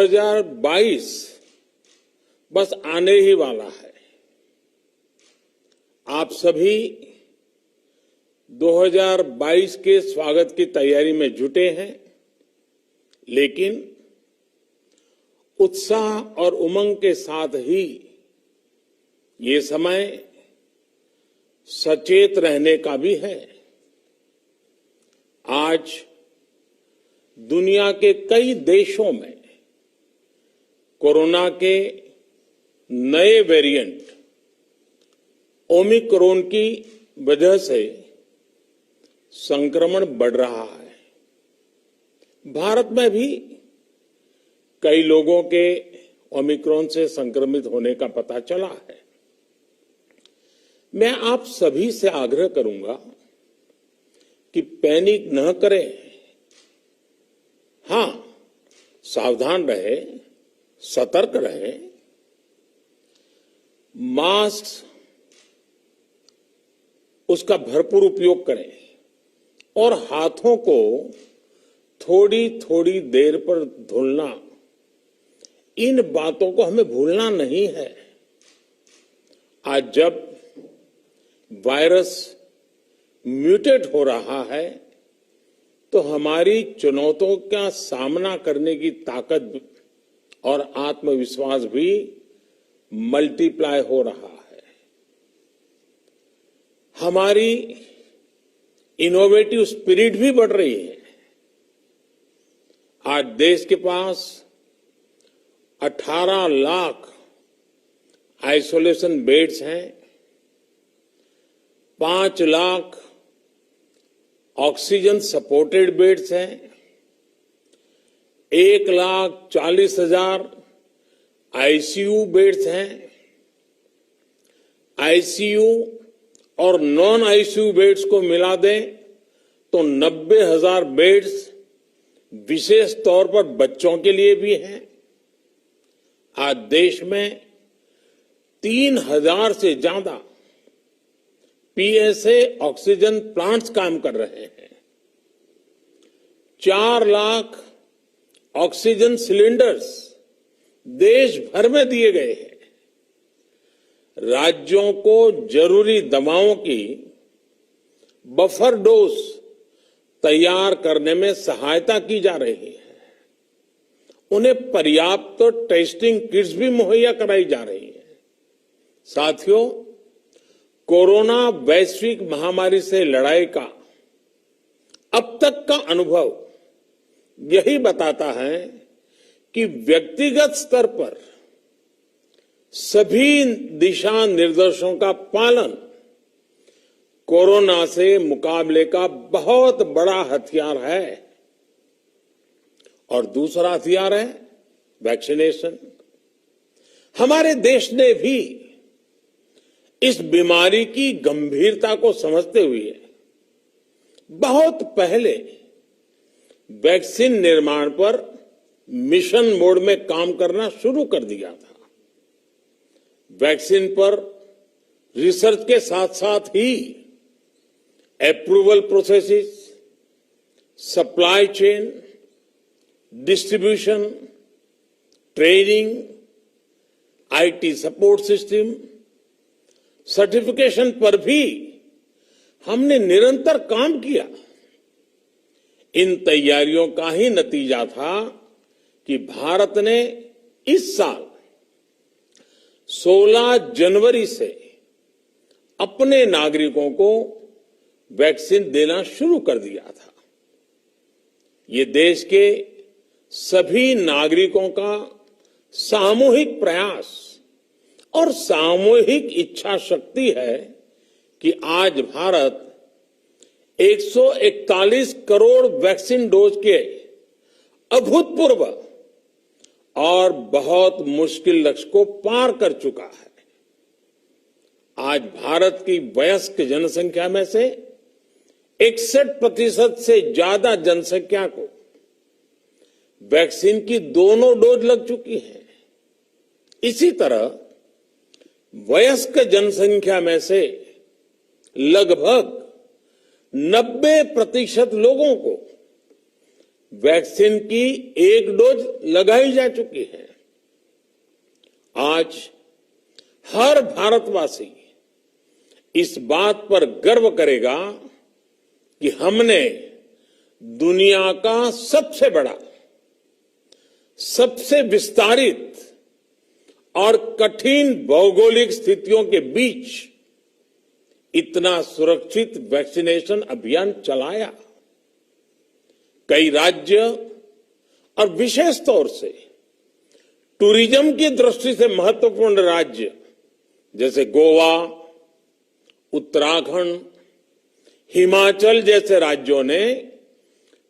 2022 बस आने ही वाला है। आप सभी 2022 के स्वागत की तैयारी में जुटे हैं, लेकिन उत्साह और उमंग के साथ ही ये समय सचेत रहने का भी है। आज दुनिया के कई देशों में कोरोना के नए वेरिएंट ओमिक्रॉन की वजह से संक्रमण बढ़ रहा है। भारत में भी कई लोगों के ओमिक्रॉन से संक्रमित होने का पता चला है। मैं आप सभी से आग्रह करूंगा कि पैनिक न करें। हां, सावधान रहे, सतर्क रहे, मास्क उसका भरपूर उपयोग करें और हाथों को थोड़ी थोड़ी देर पर धुलना, इन बातों को हमें भूलना नहीं है। आज जब वायरस म्यूटेट हो रहा है तो हमारी चुनौतियों का सामना करने की ताकत और आत्मविश्वास भी मल्टीप्लाई हो रहा है। हमारी इनोवेटिव स्पिरिट भी बढ़ रही है। आज देश के पास 18 लाख आइसोलेशन बेड्स हैं, 5 लाख ऑक्सीजन सपोर्टेड बेड्स हैं, 1,40,000 आईसीयू बेड्स हैं। आईसीयू और नॉन आईसीयू बेड्स को मिला दें तो 90,000 बेड्स विशेष तौर पर बच्चों के लिए भी हैं। आज देश में 3,000 से ज्यादा पीएसए ऑक्सीजन प्लांट्स काम कर रहे हैं। 4 लाख ऑक्सीजन सिलेंडर्स देश भर में दिए गए हैं। राज्यों को जरूरी दवाओं की बफर डोज तैयार करने में सहायता की जा रही है। उन्हें पर्याप्त टेस्टिंग किट्स भी मुहैया कराई जा रही है। साथियों, कोरोना वैश्विक महामारी से लड़ाई का अब तक का अनुभव यही बताता है कि व्यक्तिगत स्तर पर सभी दिशा निर्देशों का पालन कोरोना से मुकाबले का बहुत बड़ा हथियार है। और दूसरा हथियार है वैक्सीनेशन। हमारे देश ने भी इस बीमारी की गंभीरता को समझते हुए बहुत पहले वैक्सीन निर्माण पर मिशन मोड में काम करना शुरू कर दिया था। वैक्सीन पर रिसर्च के साथ साथ ही approval processes, supply chain, distribution, training, IT support system, certification पर भी हमने निरंतर काम किया। इन तैयारियों का ही नतीजा था कि भारत ने इस साल 16 जनवरी से अपने नागरिकों को वैक्सीन देना शुरू कर दिया था। ये देश के सभी नागरिकों का सामूहिक प्रयास और सामूहिक इच्छा शक्ति है कि आज भारत 141 करोड़ वैक्सीन डोज के अभूतपूर्व और बहुत मुश्किल लक्ष्य को पार कर चुका है। आज भारत की वयस्क जनसंख्या में से 61% से ज्यादा जनसंख्या को वैक्सीन की दोनों डोज लग चुकी है। इसी तरह वयस्क जनसंख्या में से लगभग 90% लोगों को वैक्सीन की एक डोज लगाई जा चुकी है। आज हर भारतवासी इस बात पर गर्व करेगा कि हमने दुनिया का सबसे बड़ा, सबसे विस्तारित और कठिन भौगोलिक स्थितियों के बीच इतना सुरक्षित वैक्सीनेशन अभियान चलाया। कई राज्य और विशेष तौर से टूरिज्म की दृष्टि से महत्वपूर्ण राज्य जैसे गोवा, उत्तराखंड, हिमाचल जैसे राज्यों ने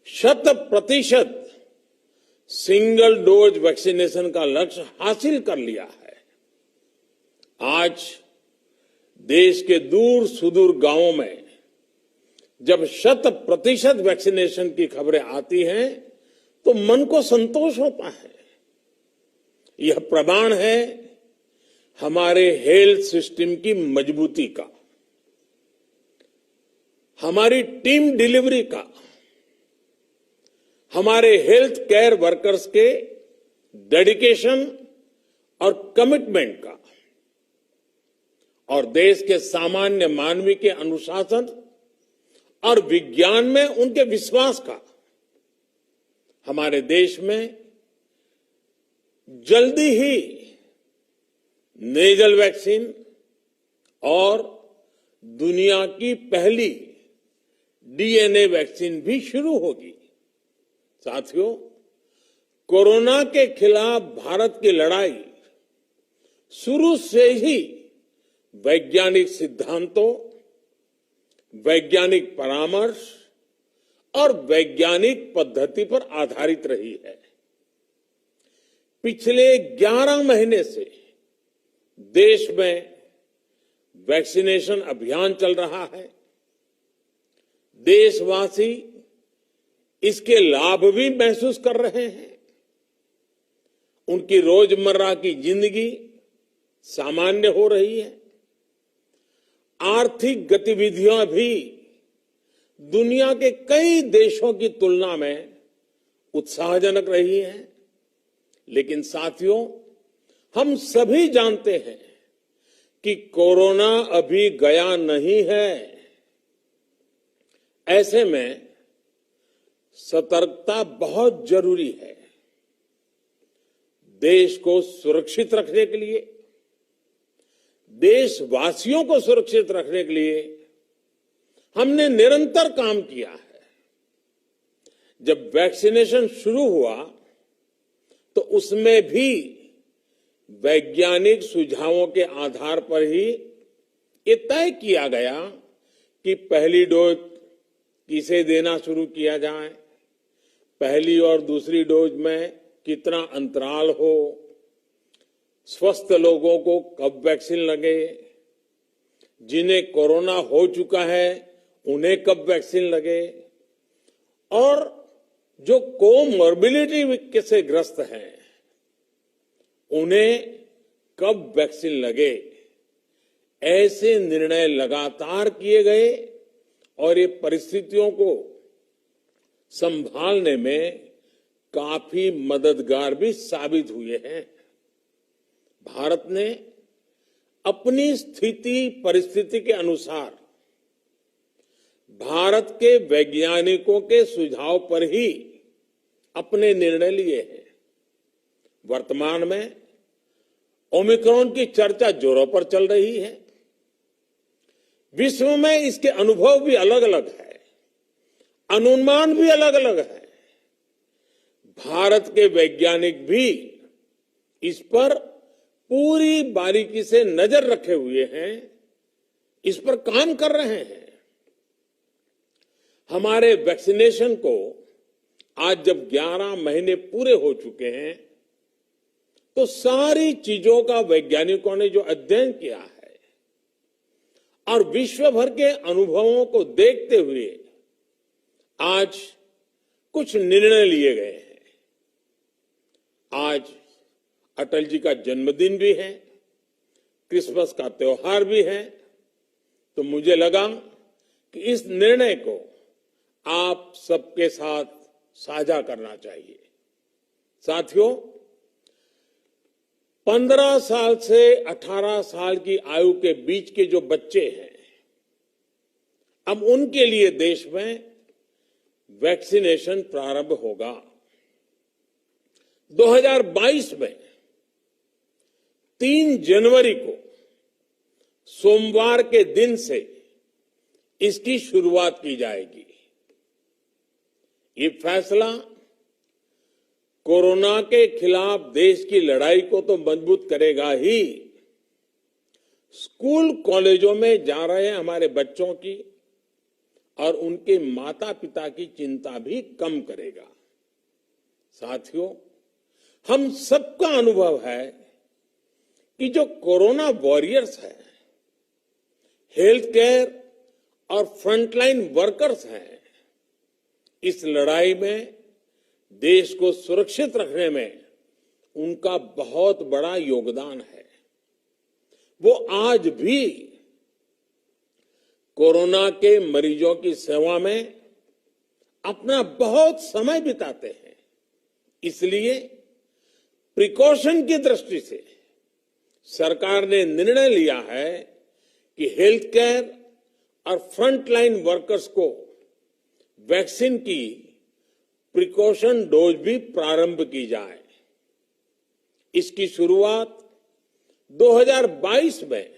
100% सिंगल डोज वैक्सीनेशन का लक्ष्य हासिल कर लिया है। आज देश के दूर सुदूर गांवों में जब 100% वैक्सीनेशन की खबरें आती हैं तो मन को संतोष होता है। यह प्रमाण है हमारे हेल्थ सिस्टम की मजबूती का, हमारी टीम डिलीवरी का, हमारे हेल्थ केयर वर्कर्स के डेडिकेशन और कमिटमेंट का, और देश के सामान्य मानवी के अनुशासन और विज्ञान में उनके विश्वास का। हमारे देश में जल्दी ही नेजल वैक्सीन और दुनिया की पहली डीएनए वैक्सीन भी शुरू होगी। साथियों, कोरोना के खिलाफ भारत की लड़ाई शुरू से ही वैज्ञानिक सिद्धांतों, वैज्ञानिक परामर्श और वैज्ञानिक पद्धति पर आधारित रही है। पिछले 11 महीने से देश में वैक्सीनेशन अभियान चल रहा है। देशवासी इसके लाभ भी महसूस कर रहे हैं। उनकी रोजमर्रा की जिंदगी सामान्य हो रही है। आर्थिक गतिविधियां भी दुनिया के कई देशों की तुलना में उत्साहजनक रही हैं। लेकिन साथियों, हम सभी जानते हैं कि कोरोना अभी गया नहीं है। ऐसे में सतर्कता बहुत जरूरी है। देश को सुरक्षित रखने के लिए, देशवासियों को सुरक्षित रखने के लिए हमने निरंतर काम किया है। जब वैक्सीनेशन शुरू हुआ तो उसमें भी वैज्ञानिक सुझावों के आधार पर ही ये तय किया गया कि पहली डोज किसे देना शुरू किया जाए, पहली और दूसरी डोज में कितना अंतराल हो, स्वस्थ लोगों को कब वैक्सीन लगे, जिन्हें कोरोना हो चुका है उन्हें कब वैक्सीन लगे, और जो कोमॉर्बिडिटी से ग्रस्त हैं उन्हें कब वैक्सीन लगे। ऐसे निर्णय लगातार किए गए और ये परिस्थितियों को संभालने में काफी मददगार भी साबित हुए हैं। भारत ने अपनी स्थिति परिस्थिति के अनुसार भारत के वैज्ञानिकों के सुझाव पर ही अपने निर्णय लिए हैं। वर्तमान में ओमिक्रॉन की चर्चा जोरों पर चल रही है। विश्व में इसके अनुभव भी अलग अलग है, अनुमान भी अलग अलग है। भारत के वैज्ञानिक भी इस पर पूरी बारीकी से नजर रखे हुए हैं, इस पर काम कर रहे हैं। हमारे वैक्सीनेशन को आज जब 11 महीने पूरे हो चुके हैं तो सारी चीजों का वैज्ञानिकों ने जो अध्ययन किया है और विश्व भर के अनुभवों को देखते हुए आज कुछ निर्णय लिए गए हैं। आज अटल जी का जन्मदिन भी है, क्रिसमस का त्योहार भी है, तो मुझे लगा कि इस निर्णय को आप सबके साथ साझा करना चाहिए। साथियों, 15 साल से 18 साल की आयु के बीच के जो बच्चे हैं, अब उनके लिए देश में वैक्सीनेशन प्रारंभ होगा। 2022 में 3 जनवरी को सोमवार के दिन से इसकी शुरुआत की जाएगी। ये फैसला कोरोना के खिलाफ देश की लड़ाई को तो मजबूत करेगा ही, स्कूल कॉलेजों में जा रहे हमारे बच्चों की और उनके माता पिता की चिंता भी कम करेगा। साथियों, हम सबका अनुभव है कि जो कोरोना वॉरियर्स हैं, हेल्थ केयर और फ्रंटलाइन वर्कर्स हैं, इस लड़ाई में देश को सुरक्षित रखने में उनका बहुत बड़ा योगदान है। वो आज भी कोरोना के मरीजों की सेवा में अपना बहुत समय बिताते हैं। इसलिए प्रिकॉशन की दृष्टि से सरकार ने निर्णय लिया है कि हेल्थ केयर और फ्रंटलाइन वर्कर्स को वैक्सीन की प्रिकॉशन डोज भी प्रारंभ की जाए। इसकी शुरुआत 2022 में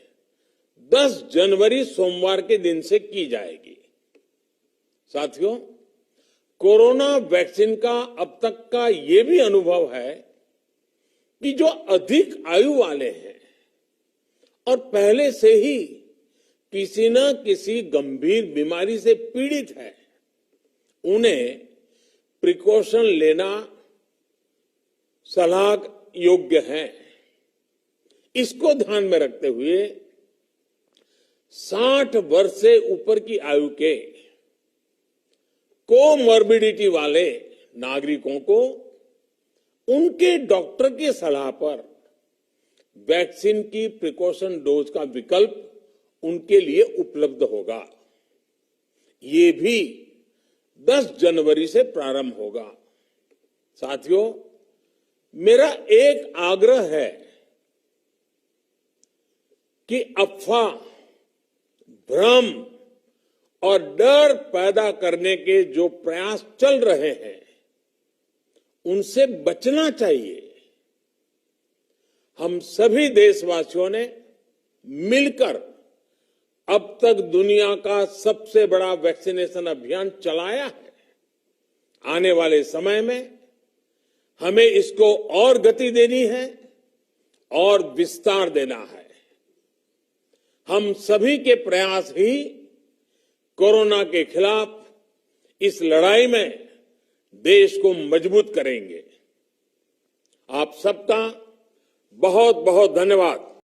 10 जनवरी सोमवार के दिन से की जाएगी। साथियों, कोरोना वैक्सीन का अब तक का ये भी अनुभव है कि जो अधिक आयु वाले हैं और पहले से ही किसी न किसी गंभीर बीमारी से पीड़ित है, उन्हें प्रिकॉशन लेना सलाह योग्य है। इसको ध्यान में रखते हुए 60 वर्ष से ऊपर की आयु के कोमॉर्बिडिटी वाले नागरिकों को उनके डॉक्टर की सलाह पर वैक्सीन की प्रिकॉशन डोज का विकल्प उनके लिए उपलब्ध होगा। ये भी 10 जनवरी से प्रारंभ होगा। साथियों, मेरा एक आग्रह है कि अफवाह, भ्रम और डर पैदा करने के जो प्रयास चल रहे हैं, उनसे बचना चाहिए। हम सभी देशवासियों ने मिलकर अब तक दुनिया का सबसे बड़ा वैक्सीनेशन अभियान चलाया है। आने वाले समय में हमें इसको और गति देनी है और विस्तार देना है। हम सभी के प्रयास ही कोरोना के खिलाफ इस लड़ाई में देश को मजबूत करेंगे। आप सबका बहुत बहुत धन्यवाद।